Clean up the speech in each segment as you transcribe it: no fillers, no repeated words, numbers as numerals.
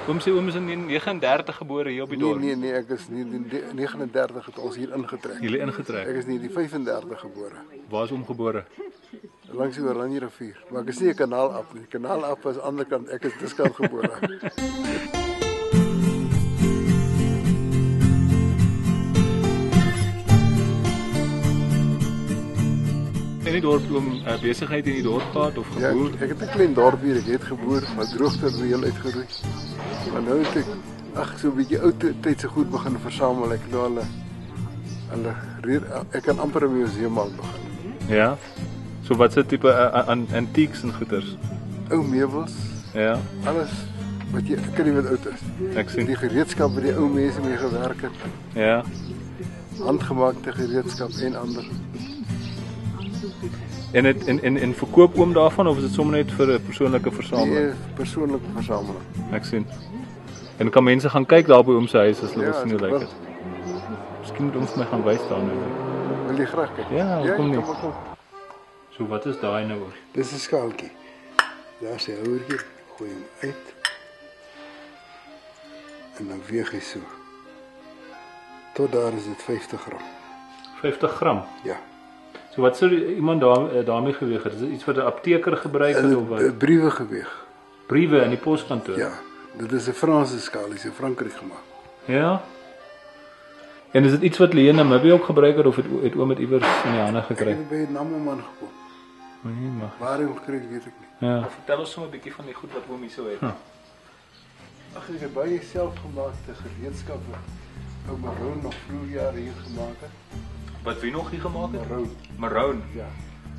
Oom sê oom is in 39 gebore hier op die dorp. Nee, ek is nie die 39 het ons hier ingetrek. Jullie ingetrek. Ek is nie die 35 gebore. Waar is oom gebore? Langs die Oranje rivier. Maar ek is nie 'n kanaalap nie. Kanaalap is aan die ander kant. Ek is diskant gebore. In die dorp oom besigheid in die dorp gehad of Ja, geboer? ek het 'n klein dorp hier, ek het geboer, maar droogte het my heel uitgeroei. Maar nou het ek so 'n bietjie ou tydse goed begin versamel. Ek nou ek kan amper 'n museum al begin. Ja. So wat se tipe antiques en goeders? Ou meubels, Ja. alles wat jy kan nie wat oud is. Ek sien. Die gereedskap wat die ou mense mee gewerk het, Ja. handgemaakte gereedskap en ander. En verkoop oom daarvan of is dit sommer net vir 'n persoonlike versameling? Nee, persoonlike versameling. Ek sien. En kan mense gaan kyk daar by oom se huis as hulle wil sien hoe dit lyk dit? Miskien moet ons my gaan wys daar nou. Wil jy graag kyk? Ja, kom nie. Kom. So wat is daai nou? Dis 'n skaaltjie. Daar sê houertjie, gooi hom uit. En dan weeg hy so. Tot daar is dit 50 gram. 50 gram. Ja. So wat sou iemand daarmee geweeg het? Is dit iets wat 'n apteker gebruik het of wat? Briewe geweeg. Briewe in die poskantoor. Ja. Dit is 'n Franse skaal, dis in Frankryk gemaak. Ja. En is dit iets wat Lee en Namibia ook gebruik het of het oom dit iewers in die hande Ek gekry? het by 'n Namoman gekoop. Nee, maar. Waar hy hom gekry het, weet ek nie. Ja. Vertel ons sommer 'n bietjie van die goed wat oom hier so het. Ag, ek het baie selfgemaakte gereedskappe. Ou Maroon nog vroeër jare hier gemaak het. Wat wie nog hier gemaak het? Maroon. Maroon. Ja.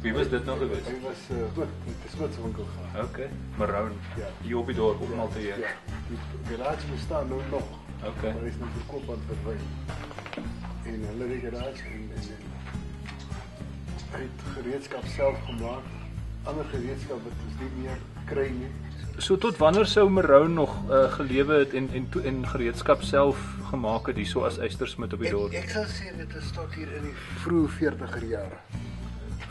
Wie was dit nou geweest? Hy was goed, met 'n Switserwinkel gehad. Okay. Maroon. Ja. Hier op die dorp op Malteë. Ja. Die garage bestaan nou nog. Okay. Maar hy is nou verkoop aan verdwyn. En hulle het die garage en hy het gereedskap self gemaak. Ander gereedskap wat ons nie meer kry nie. So tot wanneer sou Maroon nog gelewe het en gereedskap self gemaak het hierso as Eystersmit op die dorp? Ek sal sê dit is tot hier in die vroeë 40er jare.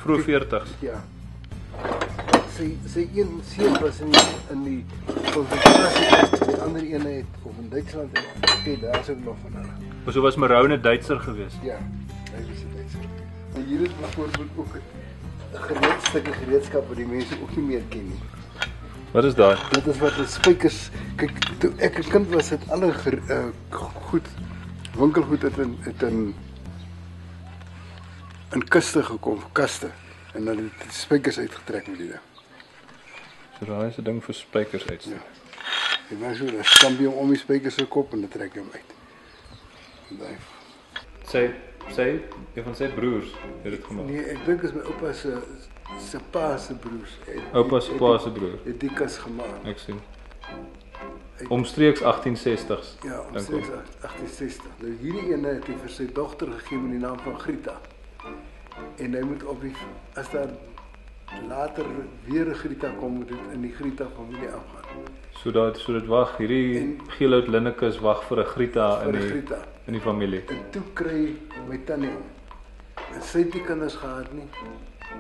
Vroeg 40s. Ja. Sy een seun was in die konsentrasie, die ander ene het of in Duitsland en okay, daar is ook nog van hulle. Maar so was Maroon 'n Duitser geweest. Ja, hy was 'n Duitser. En hier is byvoorbeeld ook 'n stukkie gereedskap wat die mense ook nie meer ken nie. Wat is daai? Dit is wat die spykers, kyk, toe ek 'n kind was, het alle goed winkelgoed het in kiste gekom, kaste. En dan het die spykers uitgetrek met die ding. So daai is 'n ding vir spykers uit. Ja. En dan so, dan stamp jy hom om die spykers se kop en dan trek jy hom uit. En dan, Een van sy broers het dit gemaak. nee, ek dink is my oupa se pa se broers. Oupa se pa se broer. Het die kas gemaak. Ek sien. Omstreeks 1860s. Ja, dink omstreeks ek. 1860. Nou hierdie ene het hy vir sy dogter gegee met die naam van Grieta. En hy moet op die, as daar later weer 'n Grieta kom, moet dit in die Grieta familie afgaan. So dit wag, hierdie geelhout linnekus wag vir 'n Grieta Vir 'n Grieta. in die familie. En toe kry my tannie hom. En sy het nie kinders gehad nie.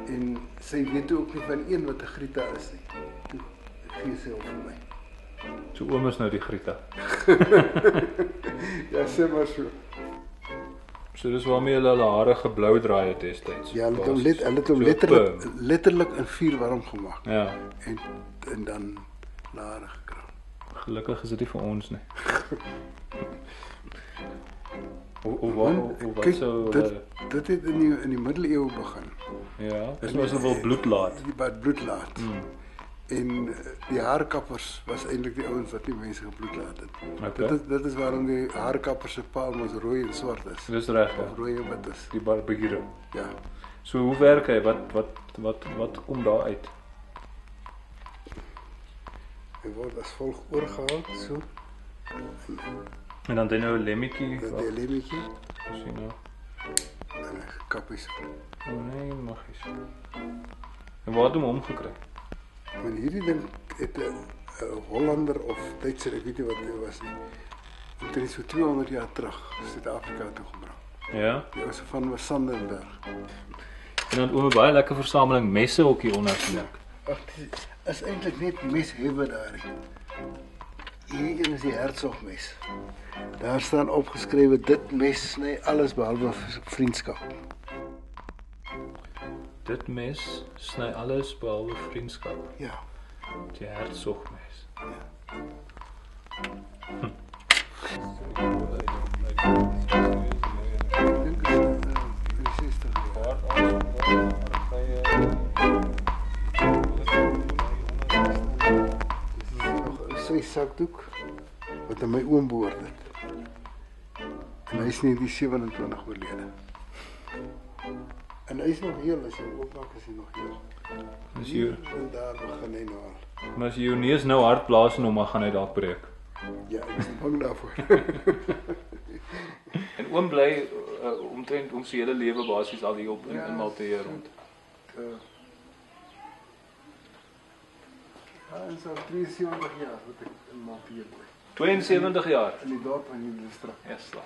En sy weet ook nie van een wat 'n Grieta is nie. Toe gee sy hom vir my. So oom is nou die Grieta. Ja, sê maar so. So dis waarmee hulle hare geblou draai het destyds. Ja, hulle het hom letterlik in vuur warm gemaak. Ja. En dan lare gekrap. Gelukkig is dit nie vir ons nie. Wat sou dit het in die middeleeue begin. Ja, dis was hulle wil bloed laat. Wat bloed laat. En die haarkappers was eintlik die ouens wat nie mense gebloed laat het. Okay. Dit is waarom die haarkappers se palm ons rooi en swart is. Dis reg. Of rooi en wit is. Die barbiere. Ja. So hoe werk hy? Wat kom daar uit? Hy word as volg oorgehaal, so. En dan het hy nou 'n lemmetjie. Dat die lemmetjie. Sien nou. En hy kap hy so. Oh nee, magies. En waar het hom omgekry? Maar hierdie ding het 'n Hollander of Duitser, ek weet nie wat dit was nie. Dit is so 200 jaar terug Suid-Afrika toe gebring. Ja. Die ou se van was Sandenberg. En dan oom 'n baie lekker versameling messe ook hier onder sien ek. Ag, dit is eintlik net meshebbe daar. Hier een is die Hertzogmes. Daar staan opgeskrewe dit mes sny alles behalwe vriendskap. Dit mes sny alles behalwe vriendskap. Ja. Die Hertzogmes. Ek dink dit is 60 jaar. Dis nog 'n Swiss-sakdoek wat aan my oom behoort het. En hy is nie die 27 oorlede. En hy is nog heel, as jy hom oopmaak is hy nog heel. As jy En daar begin hy nou al. maar as jy jou neus nou hard blaas en hom, dan gaan hy dalk breek. Ja, ek is bang daarvoor. En oom bly omtrent om sy hele lewe basies al hier op in Malteë rond. Ja, en so 73 jaar wat ek in Malteë bly. 72 jaar. In die dorp van Juliusstraat. Ja, slag.